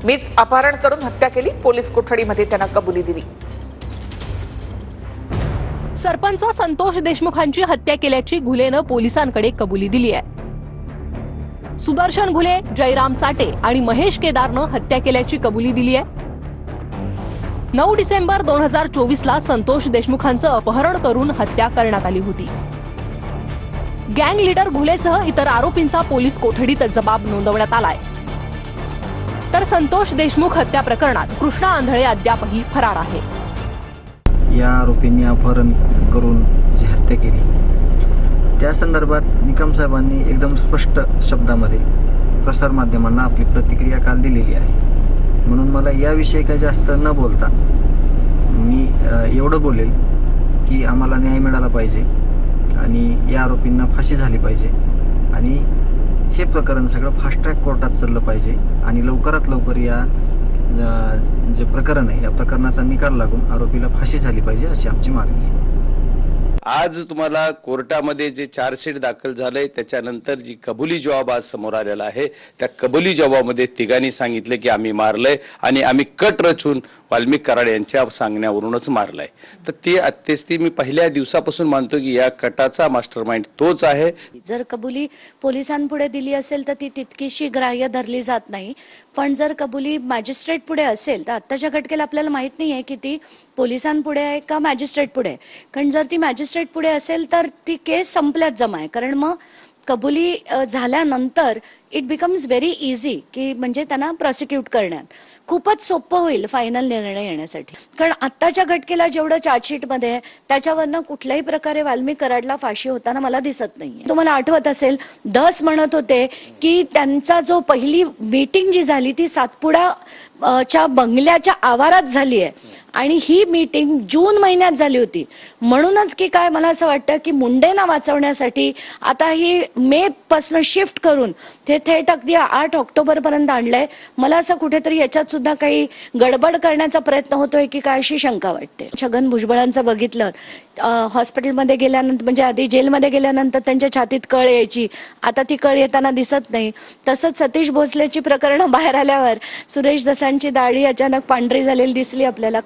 मीच अपहरण करून हत्या केली, पोलीस कोठडीमध्ये त्यांना कबुली दिली। सरपंच संतोष देशमुखांची हत्या केल्याची घुलेनं पोलिसांकडे कबुली दिली आहे। सुदर्शन घुले, जयराम चाटे आणि महेश केदारनं हत्या केल्याची कबुली दिली आहे। 9 डिसेंबर 2024 ला संतोष देशमुखांचं अपहरण करून हत्या करण्यात आली होती। गँग लीडर घुलेसह इतर आरोपींचा पोलीस कोठडीत जबाब नोंदवण्यात आलाय। तर संतोष देशमुख हत्या प्रकरणात कृष्णा आंधळे अद्यापही फरार आहे। या आरोपींनी अपहरण करून जी हत्या केली त्या संदर्भात निकम साहेबांनी एकदम स्पष्ट शब्दामध्ये प्रसार माध्यमांना आपली प्रतिक्रिया काल दिलेली आहे। म्हणून मला याविषयी काही जास्त न बोलता मी एवढं बोलेल की आम्हाला न्याय मिळाला पाहिजे आणि या आरोपींना फाशी झाली पाहिजे आणि हे प्रकरण सगळं फास्ट ट्रॅक कोर्टात चाललं पाहिजे आणि लवकरात लवकर या जे प्रकरण आहे या प्रकरणाचा निकाल लागून आरोपीला फाशी झाली पाहिजे अशी आमची मागणी आहे। आज तुम्हाला कोर्टामध्ये जे चार्जशीट दाखल झालंय त्याच्यानंतर जी कबुली जबाब आज समोर आलेला आहे त्या कबुली जबाबामध्ये तिघांनी सांगितले की आम्ही मारलंय आणि आम्ही कट रचून वाल्मिक कराड यांच्या सांगण्यावरूनच मारलंय। तर ते अत्यस्ती मी पहिल्या दिवसापासून मानतो की या कटाचा मास्टरमाइंड तोच आहे। जर कबुली पोलिसांपुढे दिली असेल तर ती तितकीशी ग्राह्य धरली जात नाही, पण जर कबुली मॅजिस्ट्रेट पुढे असेल तर आत्ताच्या घटनेला आपल्याला माहित नाही आहे की ती पोलिसांपुढे आहे का मॅजिस्ट्रेट पुढे आहे। कारण जर ती मॅजिस्ट्रेट पुढे असेल तर ती केस संपल्यात जमा आहे, कारण मग कबुली झाल्यानंतर इट बिकम्स व्हेरी इझी की म्हणजे त्यांना प्रॉसिक्यूट करण्यात खूपच सोपं होईल फायनल निर्णय येण्यासाठी। कारण आत्ताच्या घटनेला जेवढं चार्जशीटमध्ये आहे त्याच्यावरनं कुठल्याही प्रकारे वाल्मिक कराडला फाशी होताना मला दिसत नाही। तुम्हाला आठवत असेल धस म्हणत होते की त्यांचा जो पहिली मीटिंग जी झाली ती सातपुडा च्या बंगल्याच्या आवारात झाली आहे आणि ही मीटिंग जून महिन्यात झाली होती। म्हणूनच की काय मला असं वाटतं की मुंडेंना वाचवण्यासाठी आता ही मे पासून शिफ्ट करून ते थेट अगदी 8 ऑक्टोबर पर्यंत आणलंय। मला असं कुठेतरी याच्यात सुद्धा काही गडबड करण्याचा प्रयत्न होतोय की काय अशी शंका वाटते। छगन भुजबळांचं बघितलं हॉस्पिटलमध्ये गेल्यानंतर म्हणजे आधी जेलमध्ये गेल्यानंतर त्यांच्या छातीत कळ यायची, आता ती कळ येताना दिसत नाही। तसंच सतीश भोसलेची प्रकरणं बाहेर आल्यावर सुरेश दसांची दाढी अचानक पांढरी झालेली दिसली आपल्याला।